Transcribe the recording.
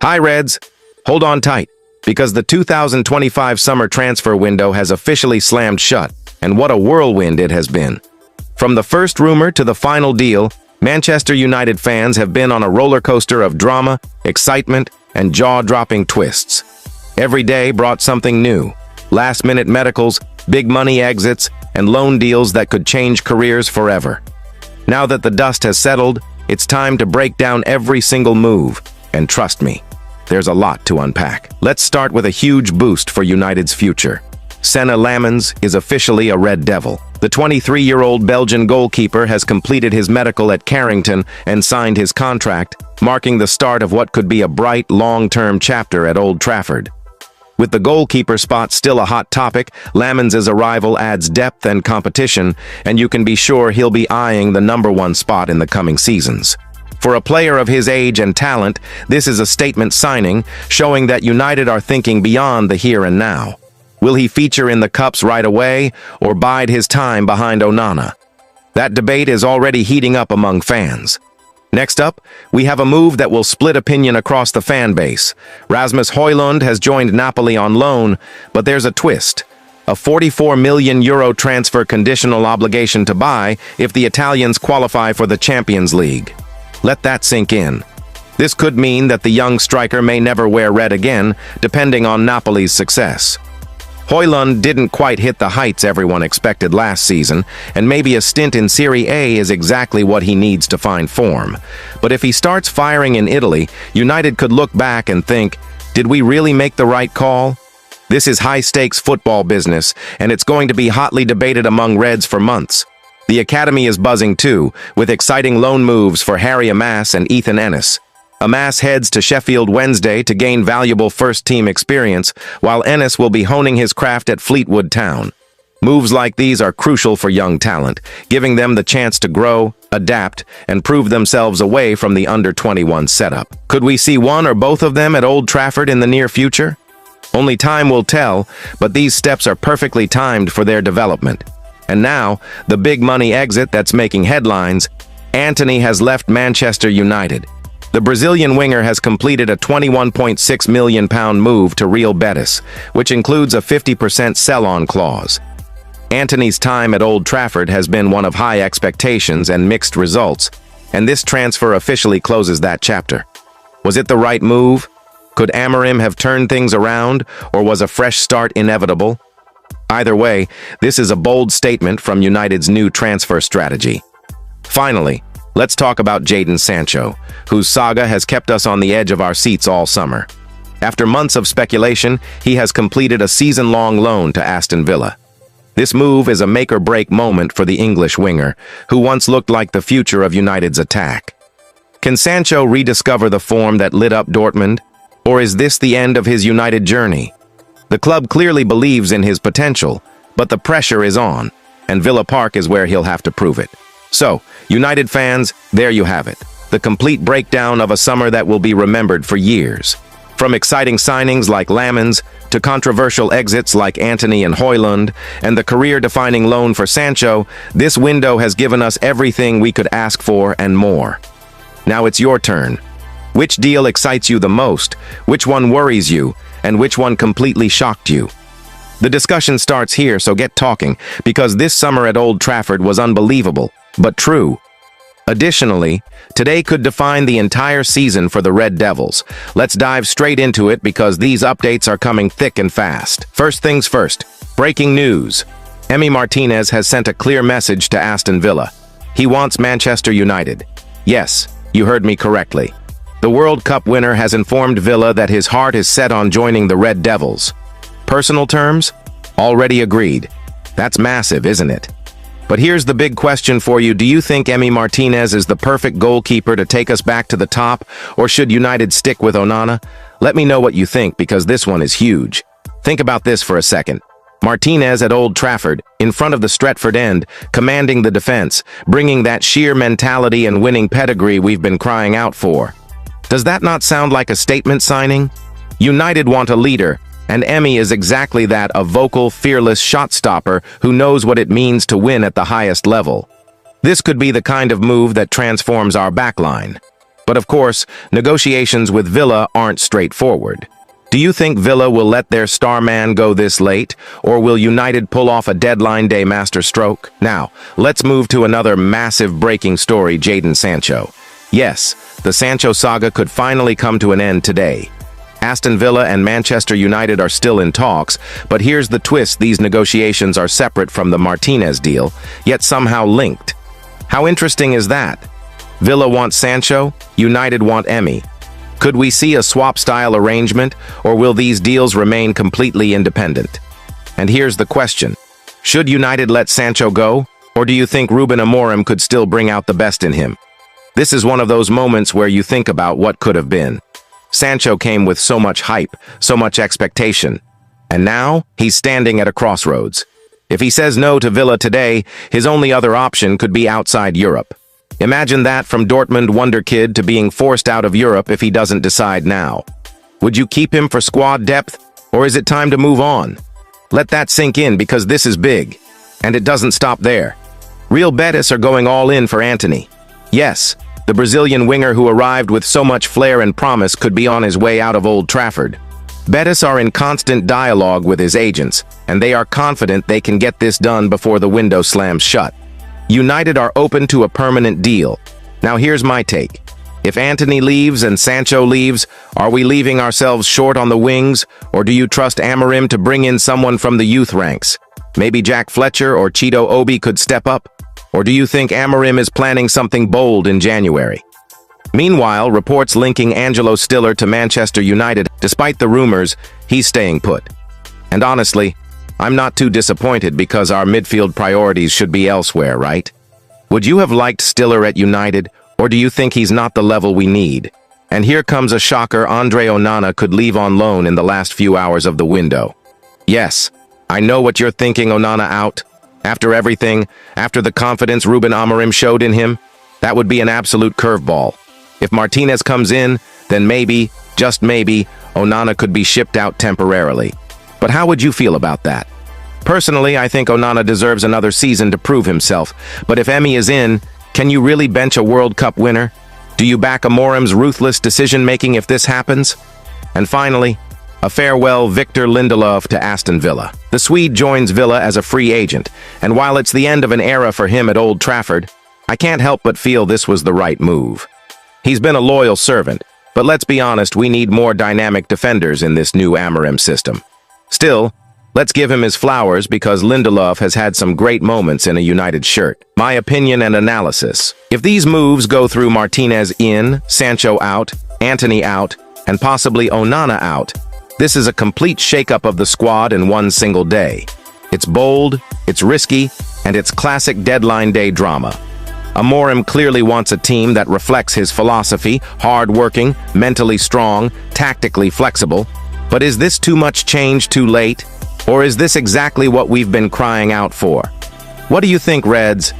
Hi, Reds. Hold on tight, because the 2025 summer transfer window has officially slammed shut, and what a whirlwind it has been. From the first rumor to the final deal, Manchester United fans have been on a roller coaster of drama, excitement, and jaw-dropping twists. Every day brought something new. Last-minute medicals, big money exits, and loan deals that could change careers forever. Now that the dust has settled, it's time to break down every single move, and trust me, there's a lot to unpack. Let's start with a huge boost for United's future. Lammens is officially a Red Devil. The 23-year-old Belgian goalkeeper has completed his medical at Carrington and signed his contract, marking the start of what could be a bright, long-term chapter at Old Trafford. With the goalkeeper spot still a hot topic, Lammens' arrival adds depth and competition, and you can be sure he'll be eyeing the #1 spot in the coming seasons. For a player of his age and talent, this is a statement signing, showing that United are thinking beyond the here and now. Will he feature in the Cups right away, or bide his time behind Onana? That debate is already heating up among fans. Next up, we have a move that will split opinion across the fan base. Rasmus Hojlund has joined Napoli on loan, but there's a twist. A €44 million transfer conditional obligation to buy if the Italians qualify for the Champions League. Let that sink in. This could mean that the young striker may never wear red again, depending on Napoli's success. Hojlund didn't quite hit the heights everyone expected last season, and maybe a stint in Serie A is exactly what he needs to find form. But if he starts firing in Italy, United could look back and think, did we really make the right call? This is high-stakes football business, and it's going to be hotly debated among Reds for months. The academy is buzzing too, with exciting loan moves for Amir Amass and Ethan Ennis. Amass heads to Sheffield Wednesday to gain valuable first-team experience, while Ennis will be honing his craft at Fleetwood Town. Moves like these are crucial for young talent, giving them the chance to grow, adapt, and prove themselves away from the under-21 setup. Could we see one or both of them at Old Trafford in the near future? Only time will tell, but these steps are perfectly timed for their development. And now, the big money exit that's making headlines, Antony has left Manchester United. The Brazilian winger has completed a £21.6 million move to Real Betis, which includes a 50% sell-on clause. Antony's time at Old Trafford has been one of high expectations and mixed results, and this transfer officially closes that chapter. Was it the right move? Could Amir have turned things around, or was a fresh start inevitable? Either way, this is a bold statement from United's new transfer strategy. Finally, let's talk about Jadon Sancho, whose saga has kept us on the edge of our seats all summer. After months of speculation, he has completed a season-long loan to Aston Villa. This move is a make-or-break moment for the English winger, who once looked like the future of United's attack. Can Sancho rediscover the form that lit up Dortmund, or is this the end of his United journey? The club clearly believes in his potential, but the pressure is on, and Villa Park is where he'll have to prove it. So, United fans, there you have it. The complete breakdown of a summer that will be remembered for years. From exciting signings like Lammens, to controversial exits like Antony and Hojlund, and the career-defining loan for Sancho, this window has given us everything we could ask for and more. Now it's your turn. Which deal excites you the most? Which one worries you? And which one completely shocked you? The discussion starts here, so get talking, because this summer at Old Trafford was unbelievable, but true. Additionally, today could define the entire season for the Red Devils. Let's dive straight into it because these updates are coming thick and fast. First things first, breaking news. Emi Martinez has sent a clear message to Aston Villa. He wants Manchester United. Yes, you heard me correctly. The World Cup winner has informed Villa that his heart is set on joining the Red Devils. Personal terms? Already agreed. That's massive, isn't it? But here's the big question for you. Do you think Emi Martinez is the perfect goalkeeper to take us back to the top, or should United stick with Onana? Let me know what you think, because this one is huge. Think about this for a second. Martinez at Old Trafford, in front of the Stretford end, commanding the defense, bringing that sheer mentality and winning pedigree we've been crying out for. Does that not sound like a statement signing? United want a leader, and Emi is exactly that, a vocal, fearless shot stopper who knows what it means to win at the highest level. This could be the kind of move that transforms our backline. But of course, negotiations with Villa aren't straightforward. Do you think Villa will let their star man go this late, or will United pull off a deadline day masterstroke? Now, let's move to another massive breaking story, Jadon Sancho. Yes, the Sancho saga could finally come to an end today. Aston Villa and Manchester United are still in talks, but here's the twist: these negotiations are separate from the Martinez deal, yet somehow linked. How interesting is that? Villa wants Sancho, United want Emi. Could we see a swap-style arrangement, or will these deals remain completely independent? And here's the question: should United let Sancho go, or do you think Ruben Amorim could still bring out the best in him? This is one of those moments where you think about what could have been. Sancho came with so much hype, so much expectation, and now he's standing at a crossroads. If he says no to Villa today, his only other option could be outside Europe. Imagine that, from Dortmund wonderkid to being forced out of Europe if he doesn't decide now. Would you keep him for squad depth, or is it time to move on? Let that sink in, because this is big. And it doesn't stop there. Real Betis are going all in for Antony. Yes, the Brazilian winger who arrived with so much flair and promise could be on his way out of Old Trafford. Betis are in constant dialogue with his agents, and they are confident they can get this done before the window slams shut. United are open to a permanent deal. Now here's my take. If Antony leaves and Sancho leaves, are we leaving ourselves short on the wings, or do you trust Amorim to bring in someone from the youth ranks? Maybe Jack Fletcher or Cheeto Obi could step up? Or do you think Amorim is planning something bold in January? Meanwhile, reports linking Angelo Stiller to Manchester United. Despite the rumors, he's staying put. And honestly, I'm not too disappointed, because our midfield priorities should be elsewhere, right? Would you have liked Stiller at United, or do you think he's not the level we need? And here comes a shocker: Andre Onana could leave on loan in the last few hours of the window. Yes, I know what you're thinking. Onana out? After everything, after the confidence Ruben Amorim showed in him? That would be an absolute curveball. If Martinez comes in, then maybe, just maybe, Onana could be shipped out temporarily. But how would you feel about that? Personally, I think Onana deserves another season to prove himself. But if Emi is in, can you really bench a World Cup winner? Do you back Amorim's ruthless decision-making if this happens? And finally, a farewell Victor Lindelof to Aston Villa. The Swede joins Villa as a free agent, and while it's the end of an era for him at Old Trafford, I can't help but feel this was the right move. He's been a loyal servant, but let's be honest, we need more dynamic defenders in this new Amorim system. Still, let's give him his flowers, because Lindelof has had some great moments in a United shirt. My opinion and analysis: if these moves go through, Martinez in, Sancho out, Antony out, and possibly Onana out, this is a complete shakeup of the squad in one single day. It's bold, it's risky, and it's classic deadline day drama. Amorim clearly wants a team that reflects his philosophy: hard-working, mentally strong, tactically flexible. But is this too much change too late? Or is this exactly what we've been crying out for? What do you think, Reds?